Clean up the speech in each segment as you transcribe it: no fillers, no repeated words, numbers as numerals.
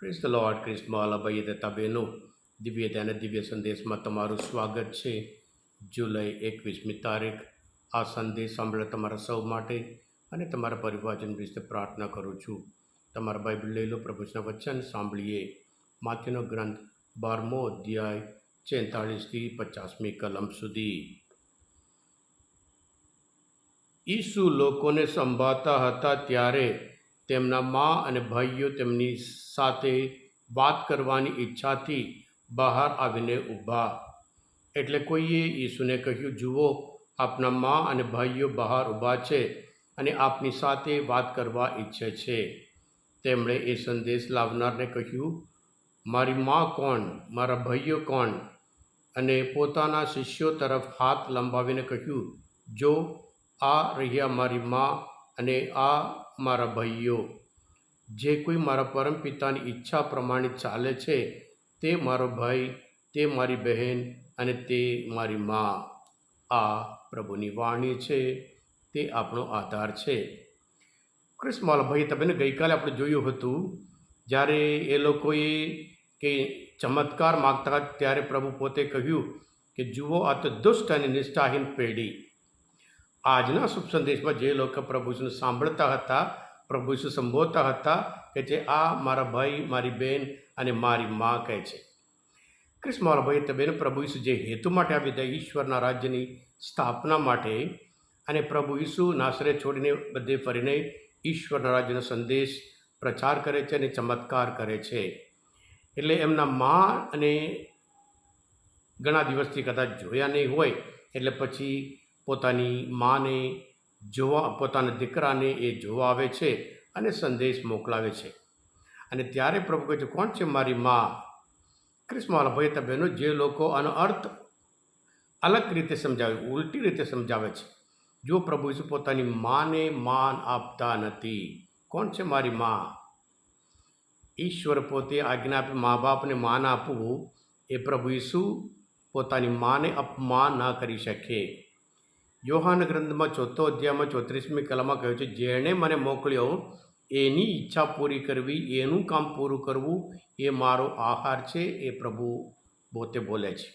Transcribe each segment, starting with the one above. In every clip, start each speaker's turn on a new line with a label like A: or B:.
A: Praise the lord. ક્રિસ્મા ભાઈ તથા બહેનો, દિવ્ય ધ્યાન દિવ્ય સંદેશમાં તમારું સ્વાગત છે. જુલાઈ 21મી તારીખ. આ સંદેશ સાંભળે તમારા સૌ માટે અને તમારા પરિવારજન વિશે પ્રાર્થના કરું છું. તમારા બાઇબલ લઈ લો, પ્રભુના વચન સાંભળીએ. માથેનો ગ્રંથ 12મો અધ્યાય 46થી 50મી કલમ સુધી. ઈસુ લોકોને સંભાળતા હતા ત્યારે તેમના મા અને ભાઈઓ તેમની સાથે વાત કરવાની ઈચ્છાથી બહાર આવીને ઊભા. એટલે કોઈએ ઈસુને કહ્યું, જુઓ, આપના મા અને ભાઈઓ બહાર ઊભા છે અને આપની સાથે વાત કરવા ઈચ્છે છે. તેમણે એ સંદેશ લાવનારને કહ્યું, મારી મા કોણ, મારા ભાઈઓ કોણ? અને પોતાના શિષ્યો તરફ હાથ લંબાવીને કહ્યું, જો, આ રહ્યા મારી મા અને આ મારા ભાઈઓ. જે કોઈ મારા પરમપિતાની ઈચ્છા પ્રમાણે ચાલે છે તે મારો ભાઈ, તે મારી બહેન અને તે મારી મા. આ પ્રભુની વાણી છે, તે આપણો આધાર છે. ક્રિસ્મસ ભાઈ, તમે ગઈકાલે આપણે જોયું હતું જ્યારે એ લોકોએ કે ચમત્કાર માગતા ત્યારે પ્રભુ પોતે કહ્યું કે જુઓ, આ તો દુષ્ટ અને નિષ્ઠાહીન પેઢી. આજના શુભ સંદેશમાં જે લોકો પ્રભુને સાંભળતા હતા, પ્રભુ સંબોધતા હતા કે જે આ મારા ભાઈ, મારી બહેન અને મારી મા કહે છે. ક્રિસ્મસ ભાઈ, તમે પ્રભુ ઈસુ જે હેતુ માટે આવી હતા, ઈશ્વરના રાજ્યની સ્થાપના માટે, અને પ્રભુ ઈસુ નાસરેત છોડીને બધે ફરીને ઈશ્વરના રાજ્યનો સંદેશ પ્રચાર કરે છે અને ચમત્કાર કરે છે. એટલે એમના મા અને ઘણા દિવસથી કદાચ જોયા નહીં હોય, એટલે પછી પોતાની માને જોવા, પોતાના દીકરાને એ જોવા આવે છે અને સંદેશ મોકલાવે છે. અને ત્યારે પ્રભુ કહે છે, કોણ છે મારી મા? ક્રિસ્મસ ભાઈ બહેનો, જે લોકો આનો અર્થ અલગ રીતે સમજાવે, ઉલટી રીતે સમજાવે છે. જો પ્રભુ ઈસુ પોતાની માને માન આપતા નથી. કોણ છે મારી મા? ઈશ્વર પોતે આજ્ઞા આપી મા બાપને માન આપવું, એ પ્રભુ ઈસુ પોતાની માને અપમાન ન કરી શકે. યોહાન ગ્રંથમાં 4 અધ્યાયમાં 34મી કલમમાં કહ્યું છે, જેણે મને મોકલ્યો એની ઈચ્છા પૂરી કરવી, એનું કામ પૂરું કરવું, એ મારો આહાર છે. એ પ્રભુ પોતે બોલે છે.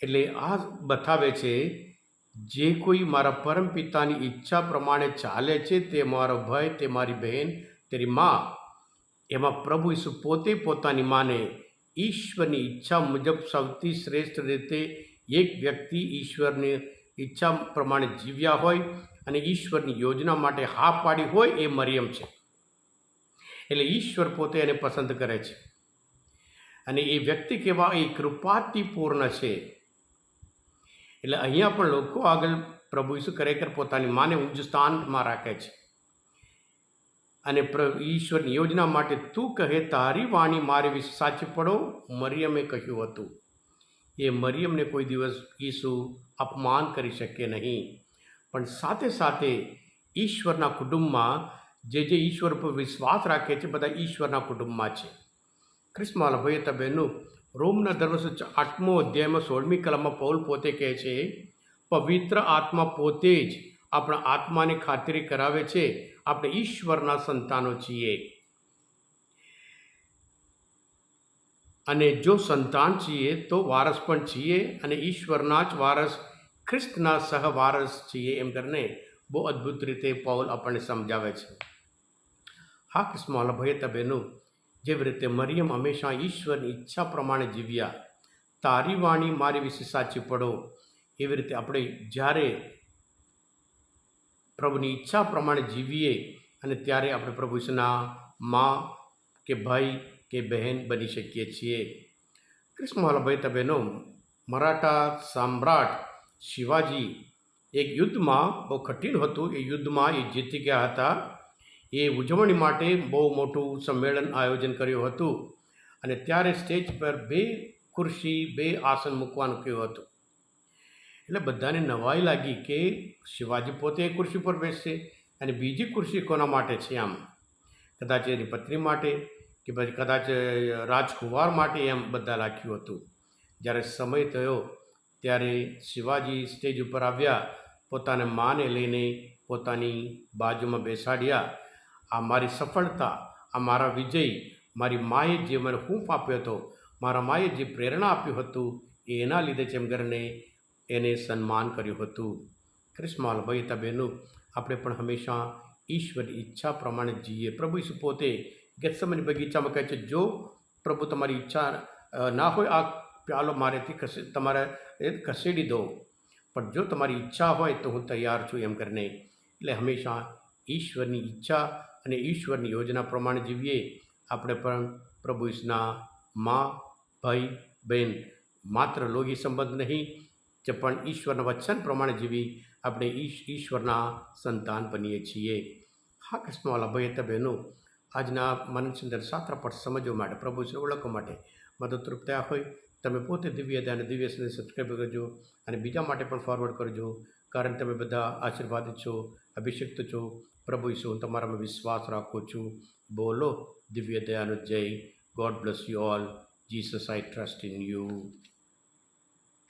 A: એટલે આ બતાવે છે, જે કોઈ મારા પરમપિતાની ઈચ્છા પ્રમાણે ચાલે છે તે મારો ભાઈ, તે મારી બહેન, તેરી મા. એમાં પ્રભુ ઈસુ પોતે પોતાની માને ઈશ્વરની ઈચ્છા મુજબ સૌથી શ્રેષ્ઠ રીતે એક વ્યક્તિ ઈશ્વરની ઈચ્છા પ્રમાણે જીવ્યા હોય અને ઈશ્વરની યોજના માટે હા પાડી હોય, એ મરિયમ છે. એટલે ઈશ્વર પોતે એને પસંદ કરે છે. અને એ વ્યક્તિ કેવા, એ કૃપાથી પૂર્ણ છે. એટલે અહીંયા પણ લોકો આગળ પ્રભુ ઈસુ ખરેખર પોતાની માને ઊંચ સ્થાનમાં રાખે છે. અને ઈશ્વરની યોજના માટે તું કહે તારી વાણી મારે વિશે સાચી પડો, મરિયમે કહ્યું હતું. એ મરિયમને કોઈ દિવસ ઈસુ અપમાન કરી શકે નહીં. પણ સાથે સાથે ઈશ્વરના કુટુંબમાં જે ઈશ્વર પર વિશ્વાસ રાખે છે, બધા ઈશ્વરના કુટુંબમાં છે. ક્રિસ્મસ ભાઈ બહેનો, રોમના ધર્મ 8મો અધ્યાયમાં 16મી કલમમાં પૌલ પોતે કહે છે, પવિત્ર આત્મા પોતે જ આપણા આત્માની ખાતરી કરાવે છે આપણે ઈશ્વરના સંતાનો છીએ. અને જો સંતાન છીએ તો વારસ પણ છીએ, અને ઈશ્વરના જ વારસ, ખ્રિસ્તના સહવારસ છીએ. એમ કરીને બહુ અદ્ભુત રીતે પૌલ આપણને સમજાવે છે. હા ક્રિસ્મસ ભાઈ બહેનો, જેવી રીતે મરિયમ હંમેશા ઈશ્વરની ઈચ્છા પ્રમાણે જીવ્યા, તારી વાણી મારી વિશે સાચી પડો, એવી રીતે આપણે જ્યારે પ્રભુની ઈચ્છા પ્રમાણે જીવીએ અને ત્યારે આપણે પ્રભુ ઈસુના મા કે ભાઈ કે બહેન બની શકીએ છીએ. ક્રિસ્મસ ભાઈ બહેનો, મરાઠા સમ્રાટ શિવાજી એક યુદ્ધમાં, બહુ કઠિન હતું, એ યુદ્ધમાં એ જીતી ગયા હતા. એ ઉજવણી માટે બહુ મોટું સંમેલન આયોજન કર્યું હતું. અને ત્યારે સ્ટેજ પર 2 ખુરશી, 2 આસન મૂકવાનું કહ્યું હતું. એટલે બધાને નવાઈ લાગી કે શિવાજી પોતે એ ખુરશી પર બેસશે અને બીજી ખુરશી કોના માટે છે? આમ કદાચ એની પત્ની માટે કે પછી કદાચ રાજકુમાર માટે, એમ બધા રાખ્યું હતું. જ્યારે સમય થયો ત્યારે શિવાજી સ્ટેજ ઉપર આવ્યા, પોતાના માને લઈને પોતાની બાજુમાં બેસાડ્યા. આ મારી સફળતા, આ મારા વિજય, મારી માએ જે મને હૂંફ આપ્યો હતો, મારા માએ જે પ્રેરણા આપ્યું હતું, એના લીધે જેમ કરીને એને સન્માન કર્યું હતું. ક્રિસ્માલ ભાઈ બહેનો, આપણે પણ હંમેશા ઈશ્વરની ઈચ્છા પ્રમાણે જીવીએ. પ્રભુ ઈસુ પોતે ગેત્સેમની બગીચામાં કહે છે, જો પ્રભુ તમારી ઈચ્છા ના હોય આ પ્યાલો મારેથી તમારે ખસેડી દો, પણ જો તમારી ઈચ્છા હોય તો હું તૈયાર છું એમ કરીને. એટલે હંમેશા ઈશ્વરની ઈચ્છા અને ઈશ્વરની યોજના પ્રમાણે જીવીએ. આપણે પણ પ્રભુ ઈસુના મા, ભાઈ, બહેન, માત્ર લોહી સંબંધ નહીં પણ ઈશ્વરના વચન પ્રમાણે જીવી આપણે ઈશ્વરના સંતાન બનીએ છીએ. હા કૃષ્ણવાલા ભાઈ બહેનો, આજના મનની અંદર શાસ્ત્ર પાઠ સમજવા માટે, પ્રભુ ઈશ્વર ઓળખવા માટે મદદરૂપ થયા હોય, તમે પોતે દિવ્ય અને દિવ્યને સબસ્ક્રાઈબ કરજો અને બીજા માટે પણ ફોરવર્ડ કરજો, કારણ તમે બધા આશીર્વાદિત છો, અભિષિક્ત છો. પ્રભુ ઈસુ હું તમારામાં વિશ્વાસ રાખું છું. બોલો દિવ્ય દયાનો જય. God bless you all. Jesus I trust in you.